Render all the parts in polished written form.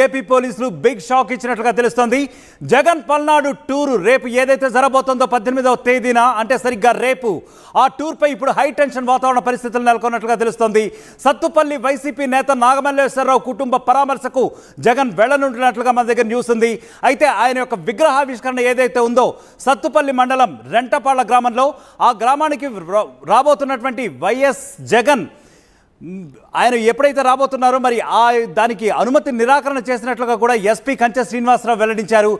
AP పోలీసులు big shock ఇచ్చినట్లుగా తెలుస్తోంది. జగన్ పల్నాడు టూర్ రేపు ఏదైతే జరగబోతుందో 18వ తేదీన అంటే సరిగ్గా రేపు ఆ టూర్ పై ఇప్పుడు హై టెన్షన్ వాతావరణ పరిస్థితులు నెలకొన్నట్లుగా తెలుస్తోంది. సత్తుపల్లి వైసీపీ నేత నాగమల్లేశ్వరరావు కుటుంబ పరామర్శకు జగన్ వెళ్లనుంటున్నట్లుగా మన దగ్గర న్యూస్ ఉంది. అయితే ఆయన యొక్క విగ్రహావిష్కరణ ఏదైతే ఉందో సత్తుపల్లి మండలం రెంటపాళ్ల గ్రామంలో ఆ గ్రామానికి రాబోతున్నటువంటి వైఎస్ జగన్ ఆయన ఎప్పుడైతే రాబోతున్నారో మరి దానికి అనుమతి నిరాకరణ చేసినట్లుగా కూడా ఎస్పీ కంచె శ్రీనివాసరావు వెల్లడించారు.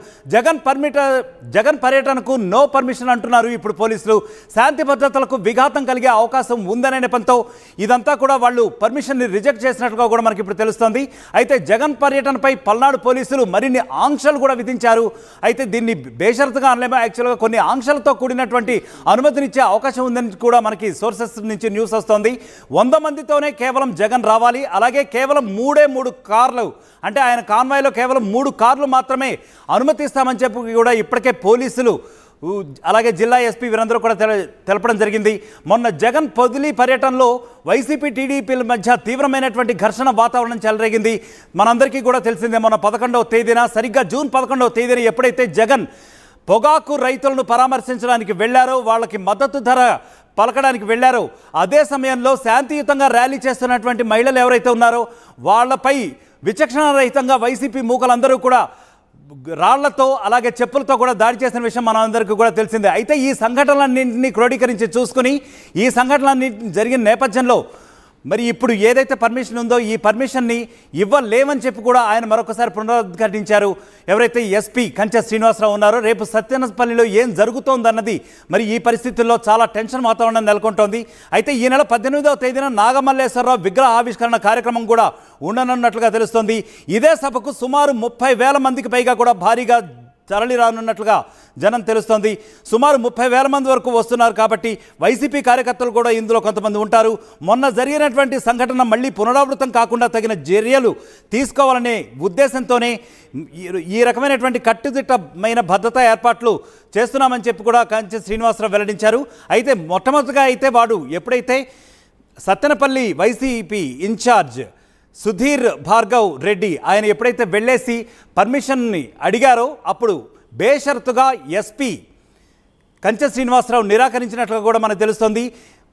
జగన్ పర్యటనకు నో పర్మిషన్ అంటున్నారు ఇప్పుడు పోలీసులు. శాంతి భద్రతలకు విఘాతం కలిగే అవకాశం ఉందనే నెపంతో ఇదంతా కూడా వాళ్ళు పర్మిషన్ని రిజెక్ట్ చేసినట్లుగా కూడా మనకి ఇప్పుడు తెలుస్తోంది. అయితే జగన్ పర్యటనపై పల్నాడు పోలీసులు మరిన్ని ఆంక్షలు కూడా విధించారు. అయితే దీన్ని బేషరతుగా అనలేమో, యాక్చువల్గా కొన్ని ఆంక్షలతో కూడినటువంటి అనుమతినిచ్చే అవకాశం ఉందని కూడా మనకి సోర్సెస్ నుంచి న్యూస్ వస్తోంది. 100 మందితోనే కేవలం జగన్ రావాలి, అలాగే కేవలం 3 కార్లు అంటే ఆయన కాన్వాయ్లో కేవలం 3 కార్లు మాత్రమే అనుమతిస్తామని చెప్పి కూడా ఇప్పటికే పోలీసులు అలాగే జిల్లా ఎస్పీ వీరందరూ కూడా తెలపడం జరిగింది. మొన్న జగన్ పొదిలి పర్యటనలో వైసీపీ టీడీపీల మధ్య తీవ్రమైనటువంటి ఘర్షణ వాతావరణం చెలరేగింది. మనందరికీ కూడా తెలిసిందే, మొన్న 11వ తేదీన సరిగ్గా జూన్ 11వ తేదీన ఎప్పుడైతే జగన్ పొగాకు రైతులను పరామర్శించడానికి వెళ్లారో, వాళ్ళకి మద్దతు ధర పలకడానికి వెళ్లారో, అదే సమయంలో శాంతియుతంగా ర్యాలీ చేస్తున్నటువంటి మహిళలు ఎవరైతే ఉన్నారో వాళ్ళపై విచక్షణ రహితంగా వైసీపీ మూకలందరూ కూడా రాళ్లతో అలాగే చెప్పులతో కూడా దాడి చేసిన విషయం మనందరికీ కూడా తెలిసిందే. అయితే ఈ సంఘటనలన్నింటినీ క్రోడీకరించి చూసుకుని ఈ సంఘటనలన్నీ జరిగిన నేపథ్యంలో మరి ఇప్పుడు ఏదైతే పర్మిషన్ ఉందో ఈ పర్మిషన్ని ఇవ్వలేమని చెప్పి కూడా ఆయన మరొకసారి పునరుద్ఘాటించారు. ఎవరైతే ఎస్పీ కంచె శ్రీనివాసరావు ఉన్నారో రేపు సత్యనపల్లిలో ఏం జరుగుతోందన్నది మరి ఈ పరిస్థితుల్లో చాలా టెన్షన్ వాతావరణం నెలకొంటోంది. అయితే ఈ నెల 18వ తేదీన నాగమల్లేశ్వరరావు విగ్రహ ఆవిష్కరణ కార్యక్రమం కూడా ఉండనున్నట్లుగా తెలుస్తోంది. ఇదే సభకు సుమారు 30,000 మందికి పైగా కూడా భారీగా తరలి రానున్నట్లుగా జనం తెలుస్తోంది. సుమారు 30,000 మంది వరకు వస్తున్నారు కాబట్టి వైసీపీ కార్యకర్తలు కూడా ఇందులో కొంతమంది ఉంటారు. మొన్న జరిగినటువంటి సంఘటన మళ్ళీ పునరావృతం కాకుండా తగిన చర్యలు తీసుకోవాలనే ఉద్దేశంతోనే ఈ రకమైనటువంటి కట్టుదిట్టమైన భద్రతా ఏర్పాట్లు చేస్తున్నామని చెప్పి కూడా కంచె శ్రీనివాసరావు వెల్లడించారు. అయితే మొట్టమొదటిగా అయితే వాడు ఎప్పుడైతే సత్తెనపల్లి వైసీపీ ఇన్ఛార్జ్ సుధీర్ భార్గవ్ రెడ్డి ఆయన ఎప్పుడైతే వెళ్ళేసి పర్మిషన్ని అడిగారో అప్పుడు బేషరతుగా ఎస్పీ కంచె శ్రీనివాసరావు నిరాకరించినట్లుగా కూడా మనకు తెలుస్తుంది.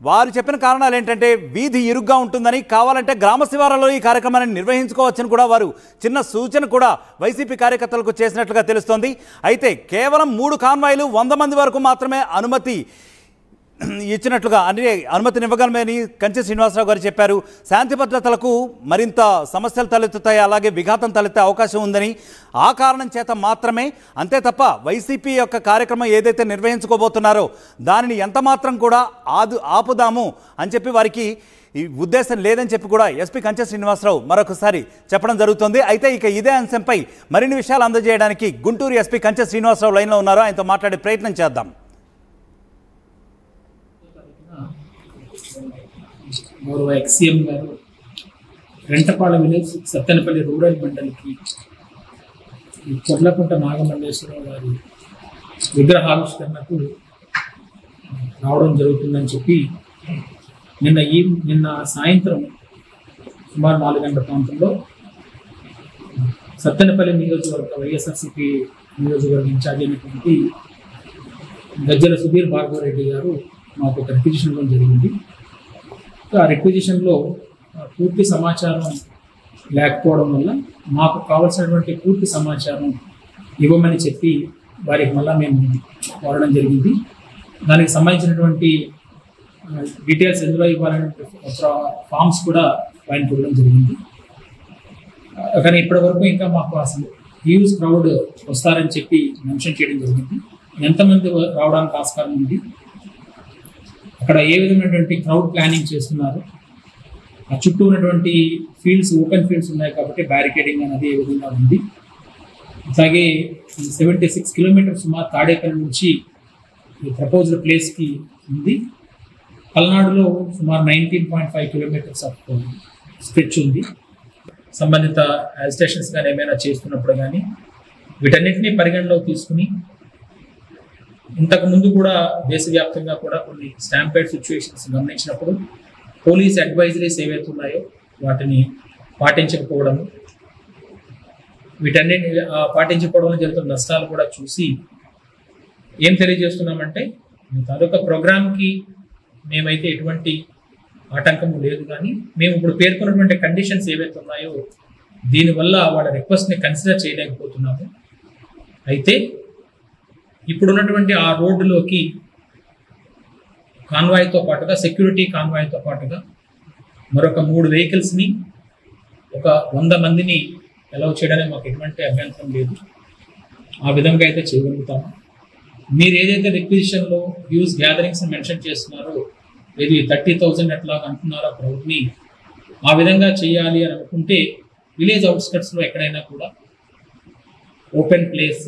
వారు చెప్పిన కారణాలు ఏంటంటే వీధి ఇరుగ్గా ఉంటుందని, కావాలంటే గ్రామ శివారులో ఈ కార్యక్రమాన్ని నిర్వహించుకోవచ్చని కూడా వారు చిన్న సూచన కూడా వైసీపీ కార్యకర్తలకు చేసినట్లుగా తెలుస్తోంది. అయితే కేవలం 3 కాన్వాయ్లు 100 మంది వరకు మాత్రమే అనుమతి ఇచ్చినట్లుగా అనుమతినివ్వగలమని కంచె శ్రీనివాసరావు గారు చెప్పారు. శాంతి భద్రతలకు మరింత సమస్యలు తలెత్తుతాయి, అలాగే విఘాతం తలెత్తే అవకాశం ఉందని, ఆ కారణం చేత మాత్రమే, అంతే తప్ప వైసీపీ యొక్క కార్యక్రమం ఏదైతే నిర్వహించుకోబోతున్నారో దానిని ఎంత మాత్రం కూడా ఆపుదాము అని చెప్పి వారికి ఈ ఉద్దేశం లేదని చెప్పి కూడా ఎస్పీ కంచె శ్రీనివాసరావు మరొకసారి చెప్పడం జరుగుతుంది. అయితే ఇక ఇదే అంశంపై మరిన్ని విషయాలు అందజేయడానికి గుంటూరు ఎస్పీ కంచె శ్రీనివాసరావు లైన్లో ఉన్నారు. ఆయనతో మాట్లాడే ప్రయత్నం చేద్దాం. గౌరవ ఎక్సీఎం గారు రెంటపాళ్ల విలేజ్ సత్తెనపల్లి రూరల్ మండలికి కొర్లకుంట నాగమల్లేశ్వరరావు గారి విగ్రహావిష్కరణకు రావడం జరుగుతుందని చెప్పి నిన్న సాయంత్రం సుమారు 4 గంటల ప్రాంతంలో సత్తెనపల్లి నియోజకవర్గ వైఎస్ఆర్సీపీ నియోజకవర్గ ఇన్ఛార్జ్ అయినటువంటి గజ్జల సుధీర్ భార్గవ్ రెడ్డి గారు మాకు ఒక రిక్విజిషన్ ఇవ్వడం జరిగింది. ఆ రిక్విజిషన్లో పూర్తి సమాచారం లేకపోవడం వల్ల మాకు కావాల్సినటువంటి పూర్తి సమాచారం ఇవ్వమని చెప్పి వారికి మళ్ళీ మేము కోరడం జరిగింది. దానికి సంబంధించినటువంటి డీటెయిల్స్ ఎందులో ఇవ్వాలనే ఫామ్స్ కూడా ఆయనకు ఇవ్వడం జరిగింది. కానీ ఇప్పటివరకు ఇంకా మాకు అసలు హ్యూజ్ క్రౌడ్ వస్తారని చెప్పి మెన్షన్ చేయడం జరిగింది. ఎంతమంది రావడానికి ఆస్కారం ఉంది, అక్కడ ఏ విధమైనటువంటి క్రౌడ్ ప్లానింగ్ చేస్తున్నారు, ఆ చుట్టూ ఉన్నటువంటి ఫీల్డ్స్ ఓపెన్ ఫీల్డ్స్ ఉన్నాయి కాబట్టి బ్యారికేడింగ్ అనేది ఏ విధంగా ఉంది, అలాగే 76 కిలోమీటర్స్ సుమారు తాడేపల్లి నుంచి ఈ ప్రపోజ్డ్ ప్లేస్కి ఉంది. పల్నాడులో సుమారు 19.5 కిలోమీటర్స్ ఆఫ్ స్ట్రెచ్ ఉంది. సంబంధిత అజిటేషన్స్ కానీ ఏమైనా చేస్తున్నప్పుడు కానీ వీటన్నిటినీ పరిగణలో తీసుకుని ఇంతకుముందు కూడా దేశవ్యాప్తంగా కూడా కొన్ని స్టాంపేడ్ సిచ్యువేషన్స్ గమనించినప్పుడు పోలీస్ అడ్వైజరీస్ ఏవైతే ఉన్నాయో వాటిని పాటించకపోవడం, వీటన్నిటి పాటించకపోవడం వల్ల జరుగుతున్న నష్టాలు కూడా చూసి ఏం తెలియజేస్తున్నామంటే మీ తాలూకా ప్రోగ్రామ్కి మేమైతే ఎటువంటి ఆటంకము లేదు, కానీ మేము ఇప్పుడు పేర్కొన్నటువంటి కండిషన్స్ ఏవైతే ఉన్నాయో దీనివల్ల వాళ్ళ రిక్వెస్ట్ని కన్సిడర్ చేయలేకపోతున్నాము. అయితే ఇప్పుడున్నటువంటి ఆ రోడ్డులోకి కాన్వాయ్తో పాటుగా సెక్యూరిటీ కాన్వాయ్తో పాటుగా మరొక 3 వెహికల్స్ని ఒక 100 మందిని అలౌ చేయడానికి మాకు ఎటువంటి అభ్యంతరం లేదు. ఆ విధంగా అయితే చేయగలుగుతాము. మీరు ఏదైతే రిక్విజిషన్లో హ్యూజ్ గ్యాదరింగ్స్ మెన్షన్ చేస్తున్నారో, ఇది 30,000 ఎట్లా అంటున్నారో క్రౌడ్ని, ఆ విధంగా చేయాలి అని అనుకుంటే విలేజ్ అవుట్స్కట్స్లో ఎక్కడైనా కూడా ఓపెన్ ప్లేస్,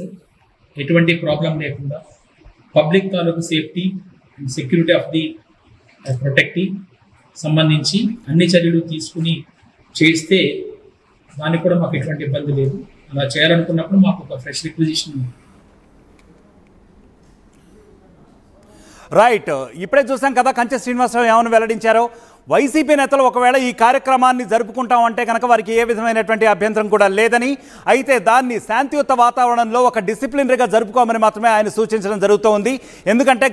ఎటువంటి ప్రాబ్లం లేకుండా పబ్లిక్ తాలూకు safety and security of the protective సంబంధించి అన్ని చర్యలు తీసుకుని చేస్తే దానికి కూడా మాకు ఎటువంటి ఇబ్బంది లేదు. అలా చేయాలనుకున్నప్పుడు మాకు ఒక ఫ్రెష్ రిక్విజిషన్ ఉంది. రైట్, ఇప్పుడే చూసాం కదా కంచె శ్రీనివాసరావు ఏమని వెల్లడించారో. వైసీపీ నేతలు ఒకవేళ ఈ కార్యక్రమాన్ని జరుపుకుంటామంటే కనుక వారికి ఏ విధమైనటువంటి అభ్యంతరం కూడా లేదని, అయితే దాన్ని శాంతియుత వాతావరణంలో ఒక డిసిప్లినరీగా జరుపుకోమని మాత్రమే ఆయన సూచించడం జరుగుతూ ఉంది. ఎందుకంటే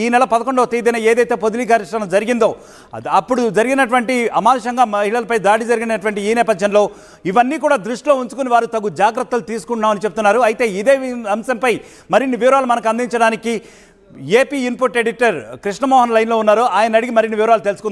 ఈ నెల 11వ తేదీన ఏదైతే పొదిలి ఘర్షణ జరిగిందో అప్పుడు జరిగినటువంటి అమానుషంగా మహిళలపై దాడి జరిగినటువంటి ఈ నేపథ్యంలో ఇవన్నీ కూడా దృష్టిలో ఉంచుకుని వారు తగు జాగ్రత్తలు తీసుకుంటున్నామని చెప్తున్నారు. అయితే ఇదే అంశంపై మరిన్ని వివరాలు మనకు అందించడానికి ఏపీ ఇన్పుట్ ఎడిటర్ కృష్ణమోహన్ లైన్లో ఉన్నారు. ఆయన అడిగి మరిన్ని వివరాలు తెలుసుకుందాం.